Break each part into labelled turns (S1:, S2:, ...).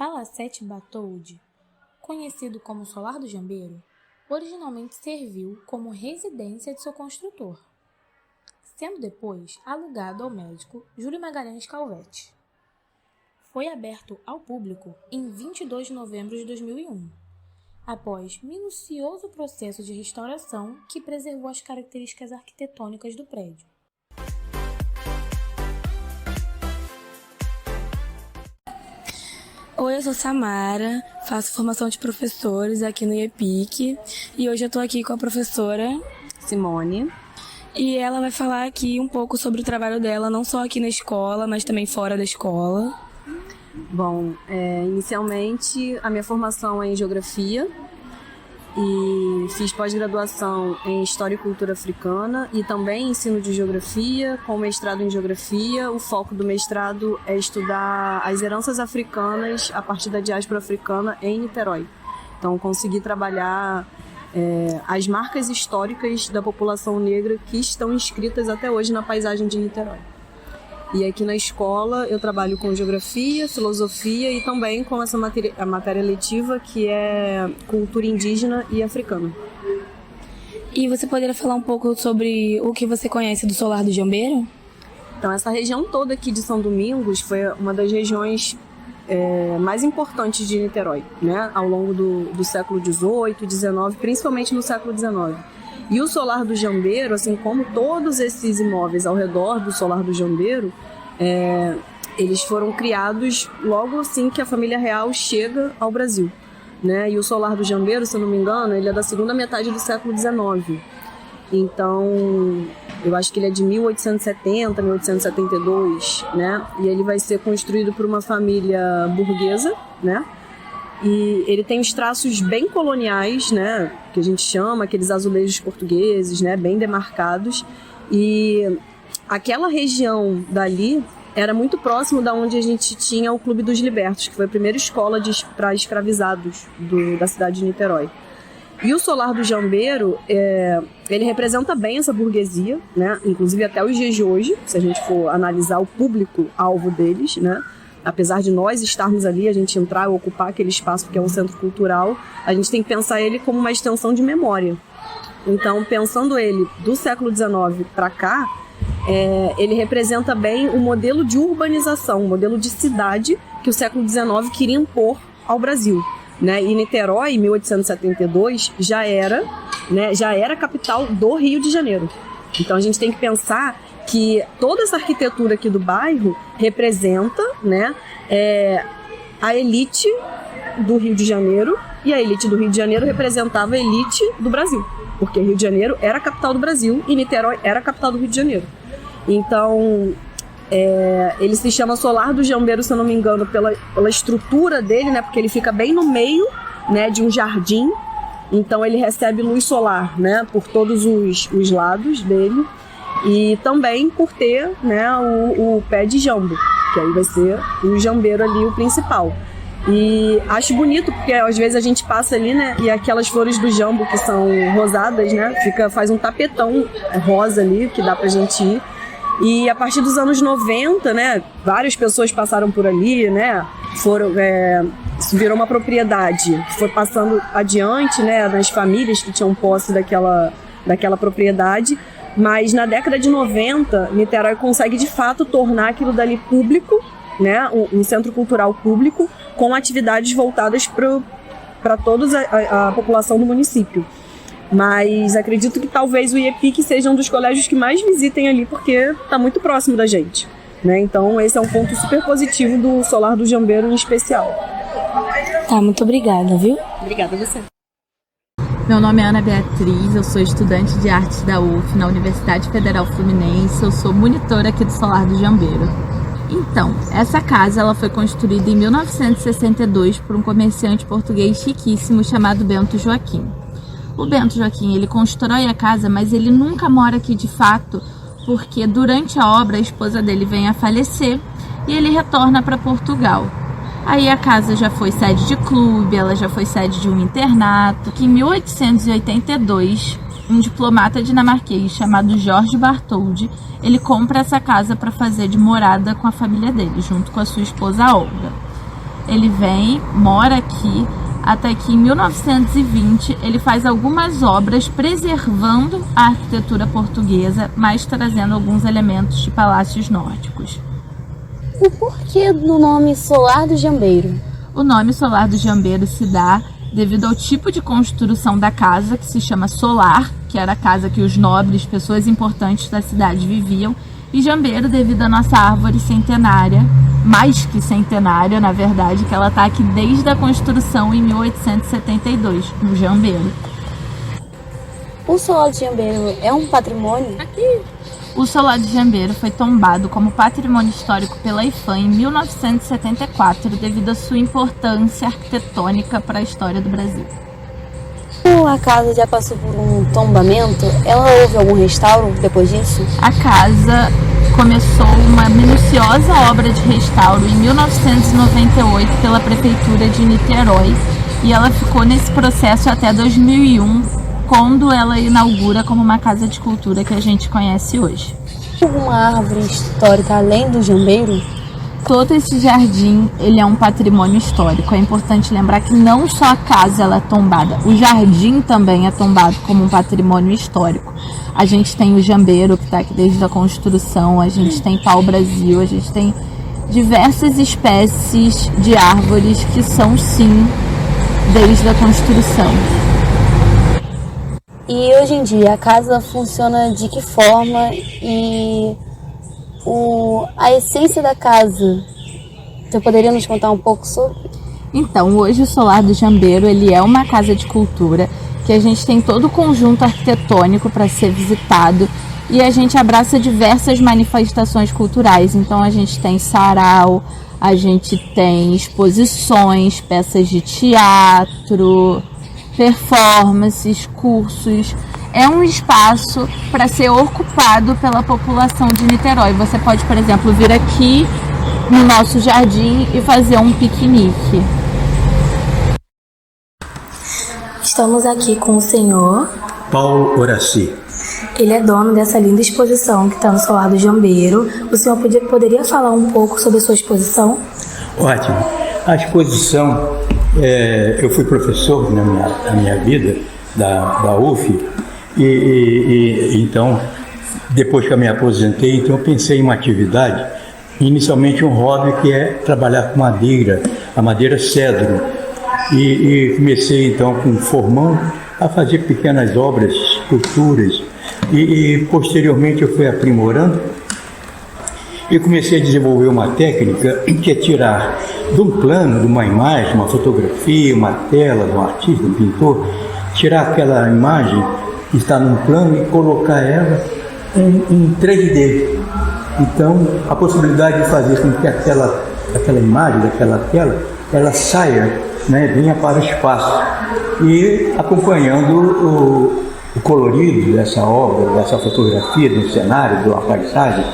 S1: Palacete Batold, conhecido como Solar do Jambeiro, originalmente serviu como residência de seu construtor, sendo depois alugado ao médico Júlio Magalhães Calvetti. Foi aberto ao público em 22 de novembro de 2001, após minucioso processo de restauração que preservou as características arquitetônicas do prédio.
S2: Oi, eu sou Samara, faço formação de professores aqui no IEPIC e hoje eu estou aqui com a professora
S3: Simone.
S2: E ela vai falar aqui um pouco sobre o trabalho dela, não só aqui na escola, mas também fora da escola.
S3: Bom, inicialmente a minha formação é em Geografia e fiz pós-graduação em História e Cultura Africana e também ensino de Geografia, com mestrado em Geografia. O foco do mestrado é estudar as heranças africanas a partir da diáspora africana em Niterói. Então, consegui trabalhar as marcas históricas da população negra que estão inscritas até hoje na paisagem de Niterói. E aqui na escola eu trabalho com Geografia, Filosofia e também com a matéria letiva que é Cultura Indígena e Africana.
S2: E você poderia falar um pouco sobre o que você conhece do Solar do Jambeiro?
S3: Então, essa região toda aqui de São Domingos foi uma das regiões mais importantes de Niterói, né? Ao longo do século XVIII, XIX, principalmente no século XIX. E o Solar do Jambeiro, assim como todos esses imóveis ao redor do Solar do Jambeiro, eles foram criados logo assim que a família real chega ao Brasil, né? E o Solar do Jambeiro, se eu não me engano, ele é da segunda metade do século XIX. Então, eu acho que ele é de 1870, 1872, né? E ele vai ser construído por uma família burguesa, né? E ele tem os traços bem coloniais, né, que a gente chama, aqueles azulejos portugueses, né, bem demarcados. E aquela região dali era muito próximo da onde a gente tinha o Clube dos Libertos, que foi a primeira escola para escravizados da cidade de Niterói. E o Solar do Jambeiro, ele representa bem essa burguesia, né, inclusive até os dias de hoje, se a gente for analisar o público-alvo deles, né. Apesar de nós estarmos ali, a gente entrar e ocupar aquele espaço que é um centro cultural, a gente tem que pensar ele como uma extensão de memória. Então, pensando ele do século XIX para cá, ele representa bem o modelo de urbanização, o modelo de cidade que o século XIX queria impor ao Brasil, né? E Niterói, em 1872, já era capital do Rio de Janeiro. Então, a gente tem que pensar que toda essa arquitetura aqui do bairro representa, né, a elite do Rio de Janeiro, e a elite do Rio de Janeiro representava a elite do Brasil, porque Rio de Janeiro era a capital do Brasil e Niterói era a capital do Rio de Janeiro. Então, ele se chama Solar do Jambeiro, se eu não me engano, pela estrutura dele, né, porque ele fica bem no meio, né, de um jardim, então ele recebe luz solar, né, por todos os lados dele. E também por ter, né, o pé de jambo, que aí vai ser o jambeiro ali o principal. E acho bonito, porque às vezes a gente passa ali, né, e aquelas flores do jambo que são rosadas, né, faz um tapetão rosa ali, que dá pra gente ir. E a partir dos anos 90, né, várias pessoas passaram por ali, né, isso virou uma propriedade que foi passando adiante, né, nas famílias que tinham posse daquela propriedade. Mas na década de 90, Niterói consegue de fato tornar aquilo dali público, né, um centro cultural público, com atividades voltadas para toda a população do município. Mas acredito que talvez o IEPIC seja um dos colégios que mais visitem ali, porque está muito próximo da gente, né? Então esse é um ponto super positivo do Solar do Jambeiro em especial.
S2: Tá, muito obrigada, viu?
S3: Obrigada a você.
S4: Meu nome é Ana Beatriz, eu sou estudante de artes da UF na Universidade Federal Fluminense, eu sou monitora aqui do Solar do Jambeiro. Então, essa casa ela foi construída em 1962 por um comerciante português riquíssimo chamado Bento Joaquim. O Bento Joaquim, ele constrói a casa, mas ele nunca mora aqui de fato, porque durante a obra a esposa dele vem a falecer e ele retorna para Portugal. Aí a casa já foi sede de clube, ela já foi sede de um internato, que em 1882, um diplomata dinamarquês chamado Jorge Bartholdi, ele compra essa casa para fazer de morada com a família dele, junto com a sua esposa Olga. ele vem, mora aqui, até que em 1920 ele faz algumas obras preservando a arquitetura portuguesa, mas trazendo alguns elementos de palácios nórdicos.
S5: O porquê do nome Solar do Jambeiro?
S4: O nome Solar do Jambeiro se dá devido ao tipo de construção da casa, que se chama solar, que era a casa que os nobres, pessoas importantes da cidade viviam, e jambeiro devido à nossa árvore centenária, mais que centenária, na verdade, que ela está aqui desde a construção em 1872, no jambeiro.
S5: O Solar do Jambeiro é um patrimônio?
S4: O Solar de Jambeiro foi tombado como patrimônio histórico pela IPHAN em 1974 devido à sua importância arquitetônica para a história do Brasil.
S5: Como a casa já passou por um tombamento, ela houve algum restauro depois disso?
S4: A casa começou uma minuciosa obra de restauro em 1998 pela Prefeitura de Niterói e ela ficou nesse processo até 2001, quando ela inaugura como uma casa de cultura que a gente conhece hoje.
S5: Alguma árvore histórica além do jambeiro?
S4: Todo esse jardim, ele é um patrimônio histórico. É importante lembrar que não só a casa ela é tombada, o jardim também é tombado como um patrimônio histórico. A gente tem o jambeiro, que está aqui desde a construção, a gente tem pau-brasil, a gente tem diversas espécies de árvores que são, sim, desde a construção.
S5: E hoje em dia a casa funciona de que forma e a essência da casa? Você poderia nos contar um pouco sobre?
S4: Então, hoje o Solar do Jambeiro ele é uma casa de cultura que a gente tem todo o conjunto arquitetônico para ser visitado e a gente abraça diversas manifestações culturais. Então a gente tem sarau, a gente tem exposições, peças de teatro, performances, cursos. É um espaço para ser ocupado pela população de Niterói. Você pode, por exemplo, vir aqui no nosso jardim e fazer um piquenique.
S1: Estamos aqui com o senhor
S6: Paulo Horaci.
S1: Ele é dono dessa linda exposição que está no Solar do Jambeiro. O senhor poderia falar um pouco sobre a sua exposição?
S6: Ótimo. A exposição, eu fui professor na minha vida da UF e então, depois que eu me aposentei, então eu pensei em uma atividade, inicialmente um hobby que é trabalhar com madeira, a madeira cedro. E comecei então com um formão a fazer pequenas obras, esculturas e posteriormente eu fui aprimorando e comecei a desenvolver uma técnica que é tirar de um plano, de uma imagem, uma fotografia, uma tela de um artista, um pintor, tirar aquela imagem que está num plano e colocar ela em 3D. Então, a possibilidade de fazer com que aquela imagem, daquela tela, ela saia, né, venha para o espaço e acompanhando o colorido dessa obra, dessa fotografia, do cenário, de uma paisagem.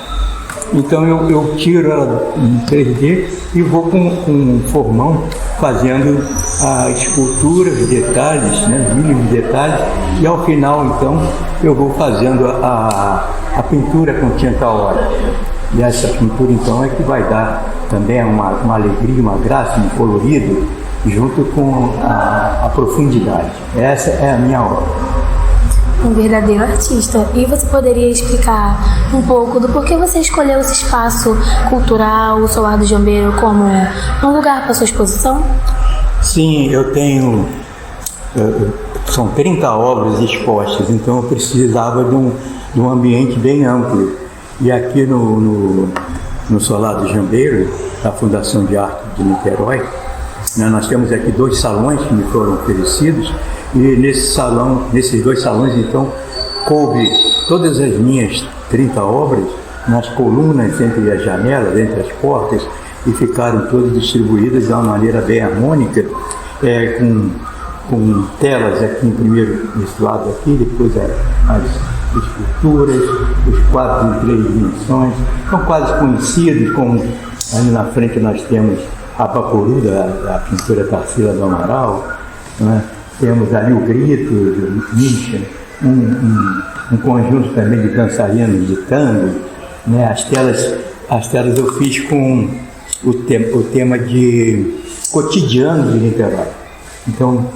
S6: Então eu tiro ela em 3D e vou com um formão fazendo a escultura, os detalhes, né, os mínimos detalhes, e ao final então eu vou fazendo a pintura com tinta óleo. E essa pintura então é que vai dar também uma alegria, uma graça, um colorido, junto com a profundidade. Essa é a minha obra.
S1: Um verdadeiro artista. E você poderia explicar um pouco do porquê você escolheu esse espaço cultural, o Solar do Jambeiro, como um lugar para sua exposição?
S6: Sim, eu tenho... são 30 obras expostas, então eu precisava de um ambiente bem amplo. E aqui no Solar do Jambeiro, da Fundação de Arte de Niterói, né, nós temos aqui 2 salões que me foram oferecidos, e nesses 2 salões, então, coube todas as minhas 30 obras nas colunas entre as janelas, entre as portas, e ficaram todas distribuídas de uma maneira bem harmônica, com telas aqui primeiro desse lado aqui, depois as esculturas, os quadros em 3 dimensões, são quase conhecidos, como ali na frente nós temos a Bapuru, da pintura Tarsila do Amaral, né? Temos ali o Grito, do Misha, um conjunto também de dançarinos de tango, né? As telas eu fiz com o tema de cotidiano de Niterói. Então,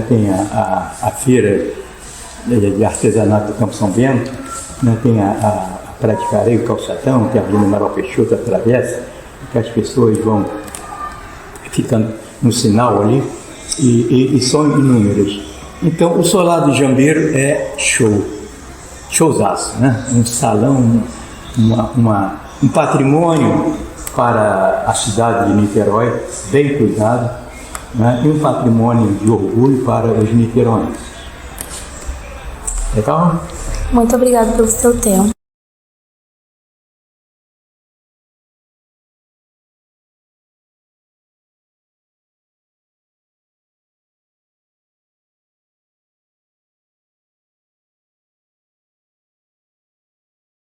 S6: tem a feira de artesanato do Campo São Bento, né? Tem a Praia de Careio, o Calçadão, tem a Avenida Amaral Peixoto, a travessa, que as pessoas vão ficando no sinal ali, e são inúmeras. Então, o Solar do Jambeiro é showzaço, né? Um salão, um patrimônio para a cidade de Niterói, bem cuidado, né? E um patrimônio de orgulho para os niteróis. Legal?
S1: Muito obrigada pelo seu tempo.